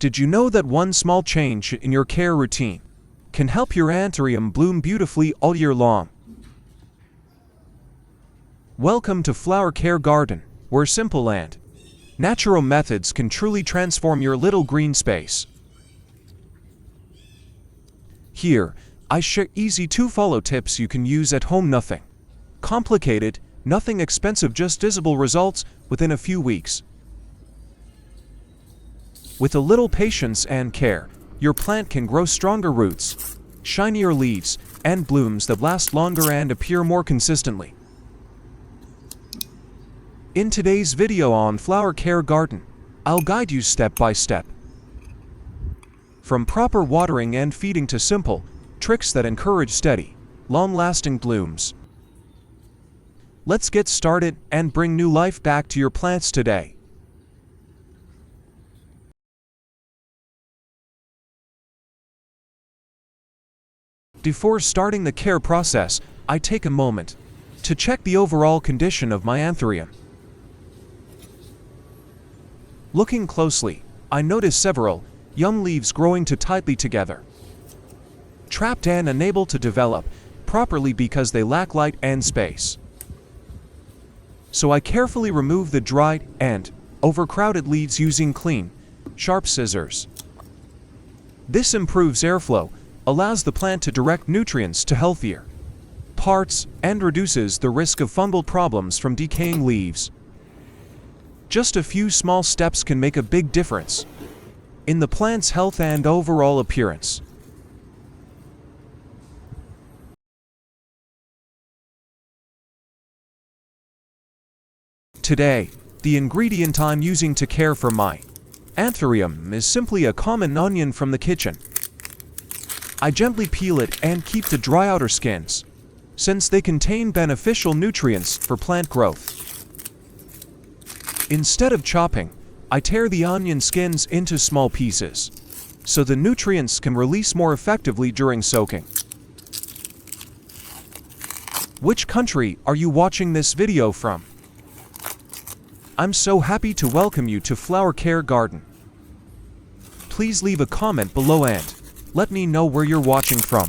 Did you know that one small change in your care routine can help your Anthurium bloom beautifully all year long? Welcome to PlantCareGarden, where simple and natural methods can truly transform your little green space. Here, I share easy to-follow tips you can use at home. Nothing complicated, nothing expensive, just visible results within a few weeks. With a little patience and care, your plant can grow stronger roots, shinier leaves, and blooms that last longer and appear more consistently. In today's video on PlantCareGarden, I'll guide you step by step. From proper watering and feeding to simple tricks that encourage steady, long-lasting blooms. Let's get started and bring new life back to your plants today. Before starting the care process, I take a moment to check the overall condition of my Anthurium. Looking closely, I notice several young leaves growing too tightly together, trapped and unable to develop properly because they lack light and space. So I carefully remove the dried and overcrowded leaves using clean, sharp scissors. This improves airflow, allows the plant to direct nutrients to healthier parts, and reduces the risk of fungal problems from decaying leaves. Just a few small steps can make a big difference in the plant's health and overall appearance. Today, the ingredient I'm using to care for my Anthurium is simply a common onion from the kitchen. I gently peel it and keep the dry outer skins, since they contain beneficial nutrients for plant growth. Instead of chopping, I tear the onion skins into small pieces, so the nutrients can release more effectively during soaking. Which country are you watching this video from? I'm so happy to welcome you to PlantCareGarden. Please leave a comment below and let me know where you're watching from.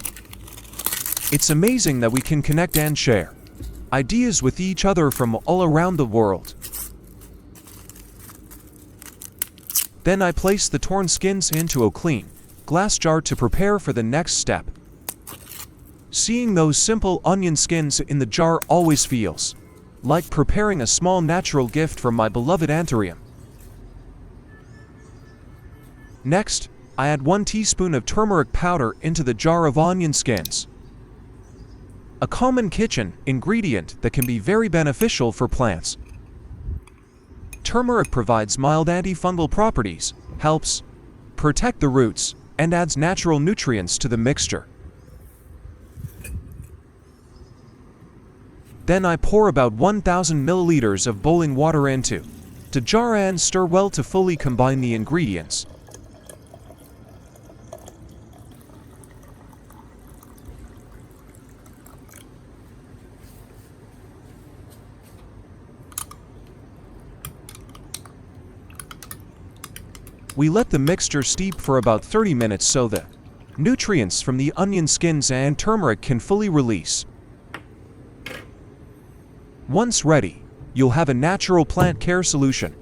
It's amazing that we can connect and share ideas with each other from all around the world. Then I place the torn skins into a clean glass jar to prepare for the next step. Seeing those simple onion skins in the jar always feels like preparing a small natural gift from my beloved Anthurium. Next, I add 1 teaspoon of turmeric powder into the jar of onion skins. A common kitchen ingredient that can be very beneficial for plants. Turmeric provides mild antifungal properties, helps protect the roots, and adds natural nutrients to the mixture. Then I pour about 1,000 milliliters of boiling water into the jar and stir well to fully combine the ingredients. We let the mixture steep for about 30 minutes so the nutrients from the onion skins and turmeric can fully release. Once ready, you'll have a natural plant care solution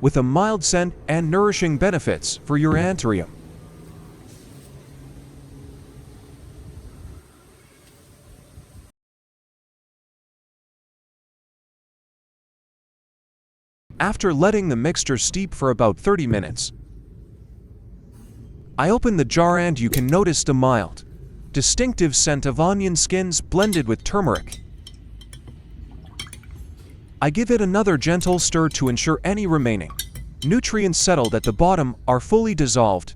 with a mild scent and nourishing benefits for your Anthurium. After letting the mixture steep for about 30 minutes, I open the jar and you can notice the mild, distinctive scent of onion skins blended with turmeric. I give it another gentle stir to ensure any remaining nutrients settled at the bottom are fully dissolved.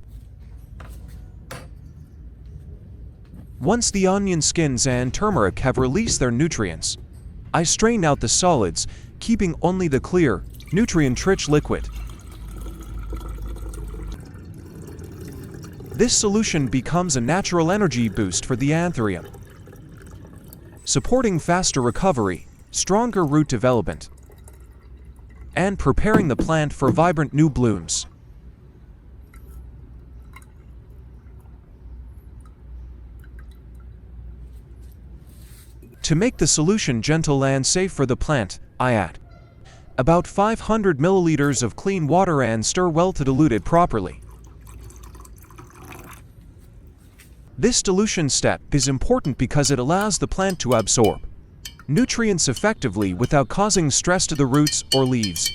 Once the onion skins and turmeric have released their nutrients, I strain out the solids, keeping only the clear, nutrient-rich liquid. This solution becomes a natural energy boost for the Anthurium, supporting faster recovery, stronger root development, and preparing the plant for vibrant new blooms. To make the solution gentle and safe for the plant, I add about 500 milliliters of clean water and stir well to dilute it properly. This dilution step is important because it allows the plant to absorb nutrients effectively without causing stress to the roots or leaves.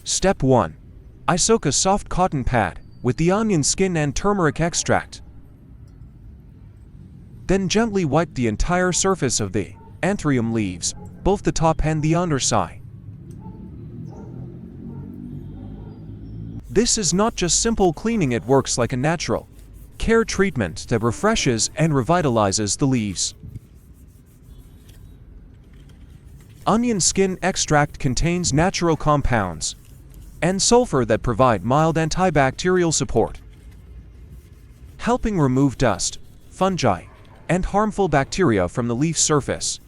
Step 1. I soak a soft cotton pad with the onion skin and turmeric extract. Then gently wipe the entire surface of the Anthurium leaves, both the top and the underside. This is not just simple cleaning, it works like a natural care treatment that refreshes and revitalizes the leaves. Onion skin extract contains natural compounds and sulfur that provide mild antibacterial support, helping remove dust, fungi, and harmful bacteria from the leaf surface.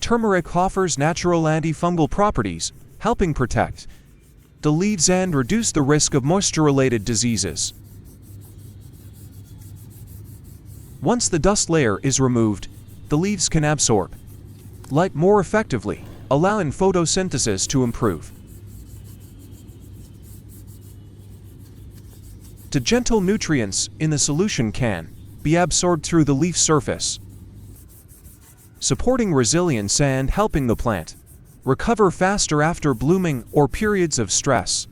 Turmeric offers natural antifungal properties, helping protect the leaves and reduce the risk of moisture-related diseases. Once the dust layer is removed, the leaves can absorb light more effectively, allowing photosynthesis to improve. The gentle nutrients in the solution can be absorbed through the leaf surface, supporting resilience and helping the plant recover faster after blooming or periods of stress.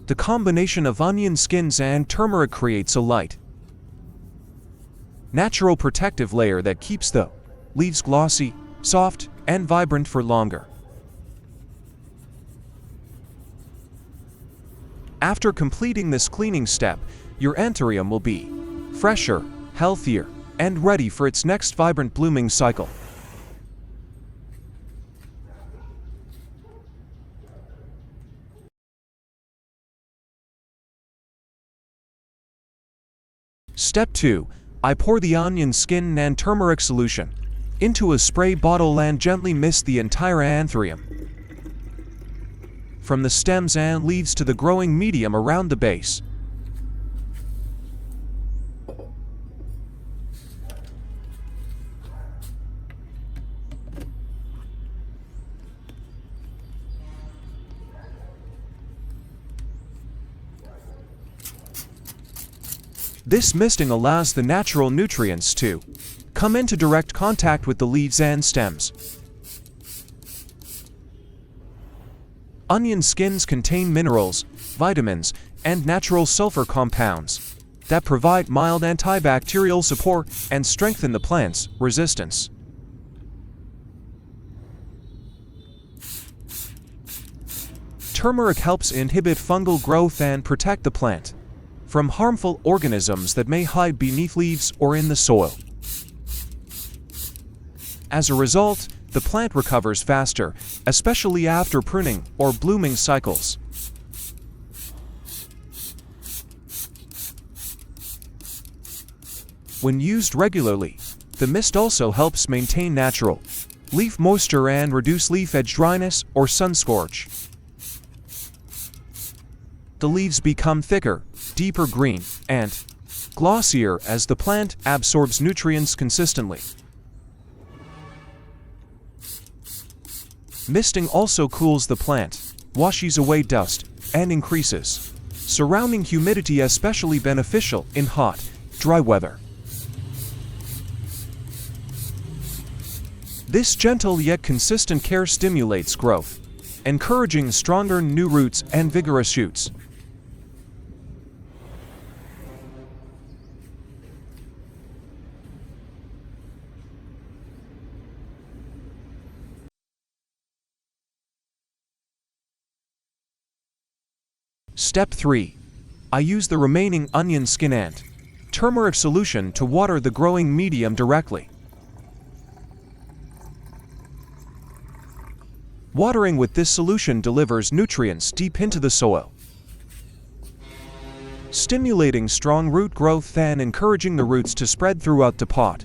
The combination of onion skins and turmeric creates a light, natural protective layer that keeps the leaves glossy, soft, and vibrant for longer. After completing this cleaning step, your Anthurium will be fresher, healthier, and ready for its next vibrant blooming cycle. Step 2. I pour the onion skin and turmeric solution into a spray bottle and gently mist the entire Anthurium, from the stems and leaves to the growing medium around the base. This misting allows the natural nutrients to come into direct contact with the leaves and stems. Onion skins contain minerals, vitamins, and natural sulfur compounds that provide mild antibacterial support and strengthen the plant's resistance. Turmeric helps inhibit fungal growth and protect the plant from harmful organisms that may hide beneath leaves or in the soil. As a result, the plant recovers faster, especially after pruning or blooming cycles. When used regularly, the mist also helps maintain natural leaf moisture and reduce leaf edge dryness or sun scorch. The leaves become thicker, deeper green, and glossier as the plant absorbs nutrients consistently. Misting also cools the plant, washes away dust, and increases surrounding humidity, especially beneficial in hot, dry weather. This gentle yet consistent care stimulates growth, encouraging stronger new roots and vigorous shoots. Step 3. I use the remaining onion skin and turmeric solution to water the growing medium directly. Watering with this solution delivers nutrients deep into the soil, stimulating strong root growth and encouraging the roots to spread throughout the pot.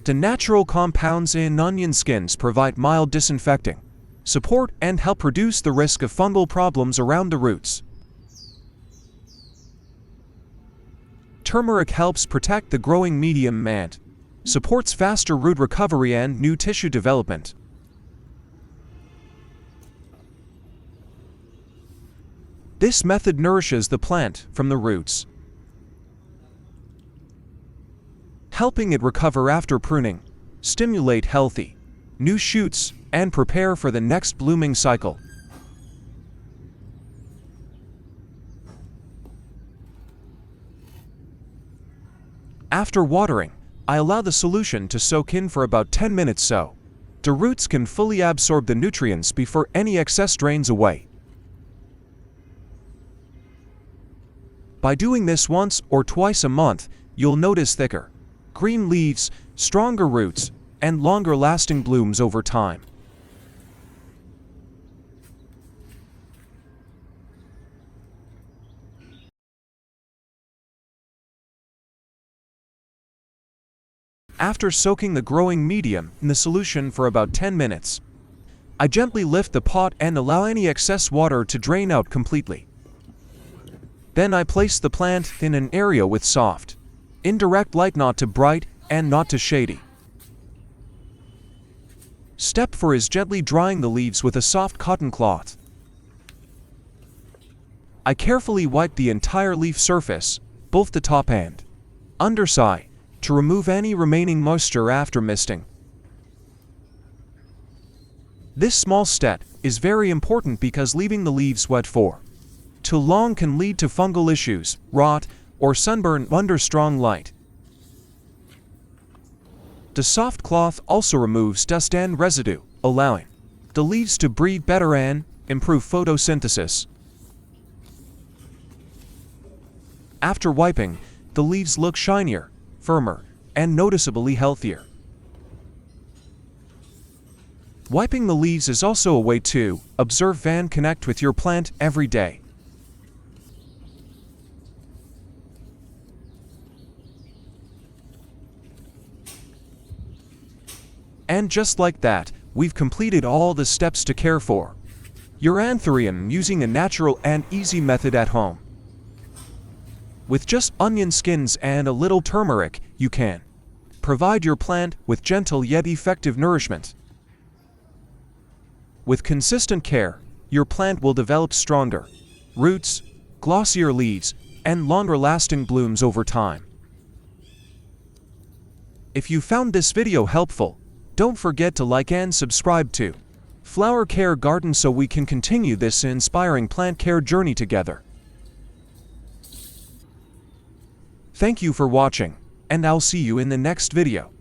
The natural compounds in onion skins provide mild disinfecting support and help reduce the risk of fungal problems around the roots. Turmeric helps protect the growing medium and supports faster root recovery and new tissue development. This method nourishes the plant from the roots, helping it recover after pruning, stimulate healthy new shoots, and prepare for the next blooming cycle. After watering, I allow the solution to soak in for about 10 minutes so the roots can fully absorb the nutrients before any excess drains away. By doing this once or twice a month, you'll notice thicker green leaves, stronger roots, and longer-lasting blooms over time. After soaking the growing medium in the solution for about 10 minutes, I gently lift the pot and allow any excess water to drain out completely. Then I place the plant in an area with soft, indirect light, not too bright and not too shady. Step 4 is gently drying the leaves with a soft cotton cloth. I carefully wipe the entire leaf surface, both the top and underside, to remove any remaining moisture after misting. This small step is very important because leaving the leaves wet for too long can lead to fungal issues, rot, or sunburn under strong light. The soft cloth also removes dust and residue, allowing the leaves to breathe better and improve photosynthesis. After wiping, the leaves look shinier, firmer, and noticeably healthier. Wiping the leaves is also a way to observe and connect with your plant every day. And just like that, we've completed all the steps to care for your Anthurium using a natural and easy method at home. With just onion skins and a little turmeric, you can provide your plant with gentle yet effective nourishment. With consistent care, your plant will develop stronger roots, glossier leaves, and longer-lasting blooms over time. If you found this video helpful, don't forget to like and subscribe to Flower Care Garden so we can continue this inspiring plant care journey together. Thank you for watching, and I'll see you in the next video.